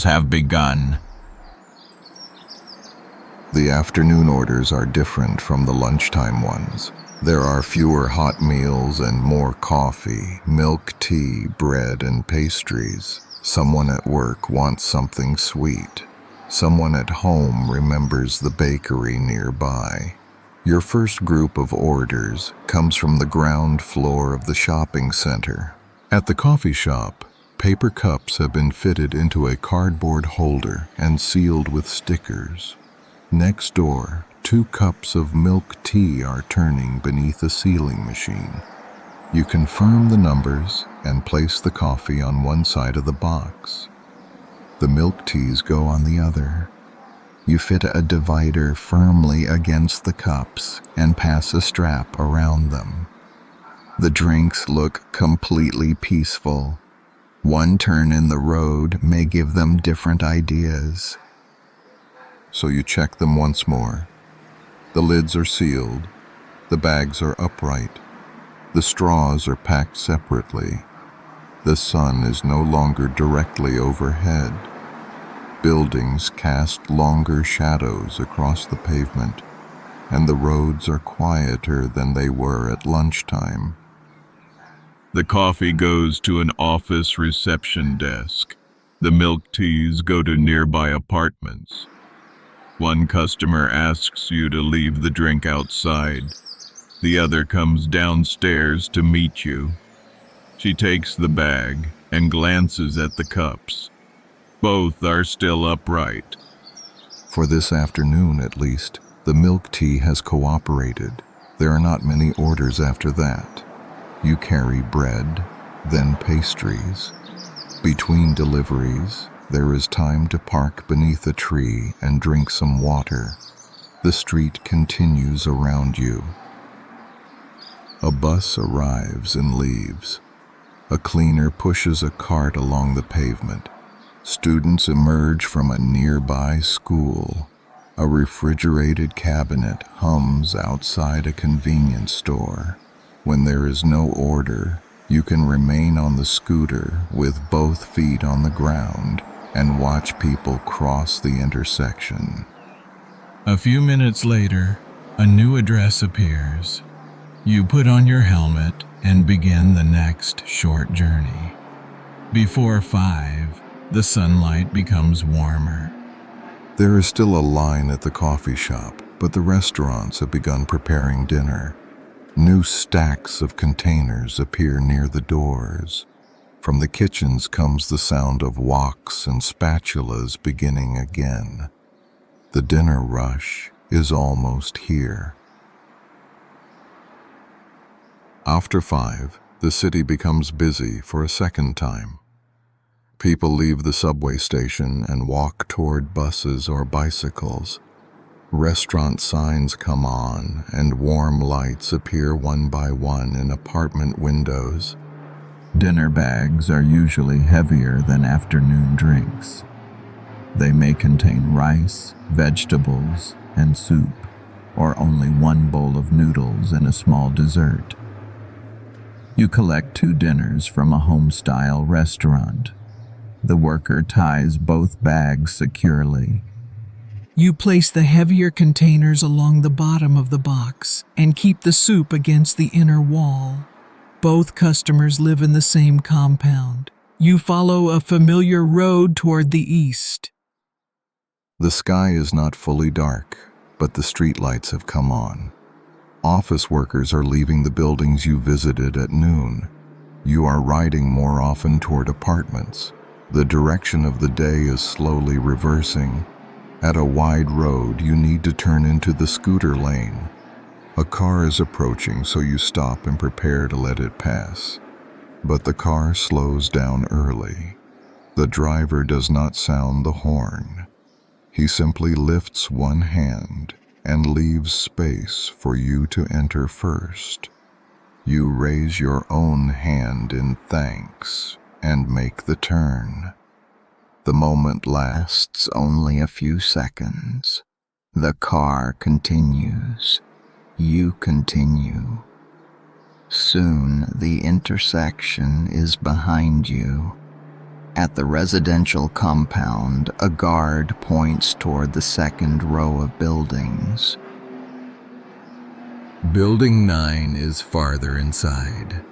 have begun. The afternoon orders are different from the lunchtime ones. There are fewer hot meals and more coffee, milk, tea, bread, and pastries. Someone at work wants something sweet. Someone at home remembers the bakery nearby. Your first group of orders comes from the ground floor of the shopping center. At the coffee shop, paper cups have been fitted into a cardboard holder and sealed with stickers. Next door, 2 cups of milk tea are turning beneath a sealing machine. You confirm the numbers and place the coffee on one side of the box. The milk teas go on the other. You fit a divider firmly against the cups and pass a strap around them. The drinks look completely peaceful. One turn in the road may give them different ideas. So you check them once more. The lids are sealed. The bags are upright. The straws are packed separately. The sun is no longer directly overhead. Buildings cast longer shadows across the pavement, and the roads are quieter than they were at lunchtime. The coffee goes to an office reception desk. The milk teas go to nearby apartments. One customer asks you to leave the drink outside. The other comes downstairs to meet you. She takes the bag and glances at the cups. Both are still upright. For this afternoon, at least, the milk tea has cooperated. There are not many orders after that. You carry bread, then pastries. Between deliveries, there is time to park beneath a tree and drink some water. The street continues around you. A bus arrives and leaves. A cleaner pushes a cart along the pavement. Students emerge from a nearby school. A refrigerated cabinet hums outside a convenience store. When there is no order, you can remain on the scooter with both feet on the ground and watch people cross the intersection. A few minutes later, a new address appears. You put on your helmet and begin the next short journey. Before 5, the sunlight becomes warmer. There is still a line at the coffee shop, but the restaurants have begun preparing dinner. New stacks of containers appear near the doors. From the kitchens comes the sound of woks and spatulas beginning again. The dinner rush is almost here. After 5, the city becomes busy for a second time. People leave the subway station and walk toward buses or bicycles. Restaurant signs come on, and warm lights appear one by one in apartment windows. Dinner bags are usually heavier than afternoon drinks. They may contain rice, vegetables, and soup, or only one bowl of noodles and a small dessert. You collect 2 dinners from a home-style restaurant. The worker ties both bags securely. You place the heavier containers along the bottom of the box and keep the soup against the inner wall. Both customers live in the same compound. You follow a familiar road toward the east. The sky is not fully dark, but the streetlights have come on. Office workers are leaving the buildings you visited at noon. You are riding more often toward apartments. The direction of the day is slowly reversing. At a wide road, you need to turn into the scooter lane. A car is approaching, so you stop and prepare to let it pass. But the car slows down early. The driver does not sound the horn. He simply lifts one hand and leaves space for you to enter first. You raise your own hand in thanks and make the turn. The moment lasts only a few seconds. The car continues. You continue. Soon the intersection is behind you. At the residential compound, a guard points toward the second row of buildings. Building 9 is farther inside.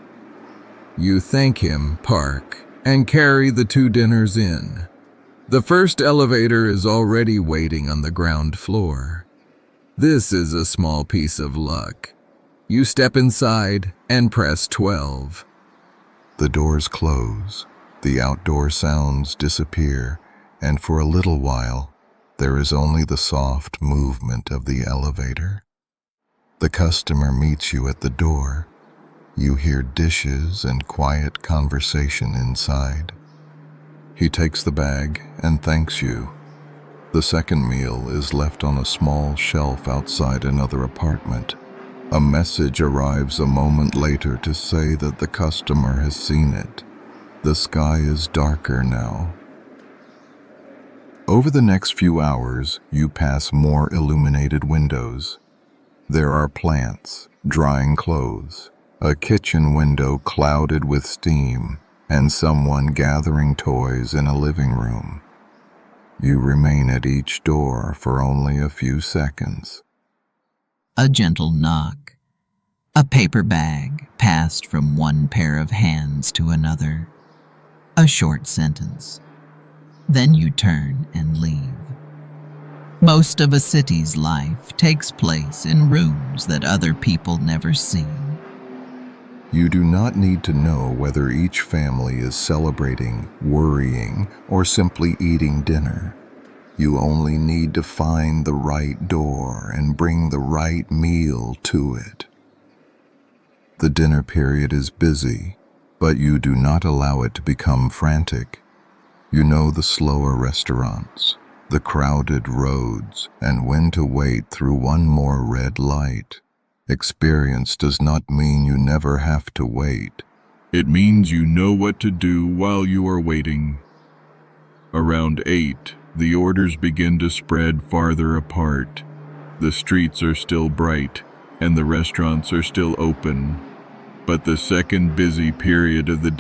You thank him, park, and carry the 2 dinners in. The first elevator is already waiting on the ground floor. This is a small piece of luck. You step inside and press 12. The doors close, the outdoor sounds disappear, and for a little while, there is only the soft movement of the elevator. The customer meets you at the door. You hear dishes and quiet conversation inside. He takes the bag and thanks you. The second meal is left on a small shelf outside another apartment. A message arrives a moment later to say that the customer has seen it. The sky is darker now. Over the next few hours, you pass more illuminated windows. There are plants, drying clothes, a kitchen window clouded with steam, and someone gathering toys in a living room. You remain at each door for only a few seconds. A gentle knock. A paper bag passed from one pair of hands to another. A short sentence. Then you turn and leave. Most of a city's life takes place in rooms that other people never see. You do not need to know whether each family is celebrating, worrying, or simply eating dinner. You only need to find the right door and bring the right meal to it. The dinner period is busy, but you do not allow it to become frantic. You know the slower restaurants, the crowded roads, and when to wait through one more red light. Experience does not mean you never have to wait. It means you know what to do while you are waiting. Around 8, the orders begin to spread farther apart. The streets are still bright, and the restaurants are still open. But the second busy period of the day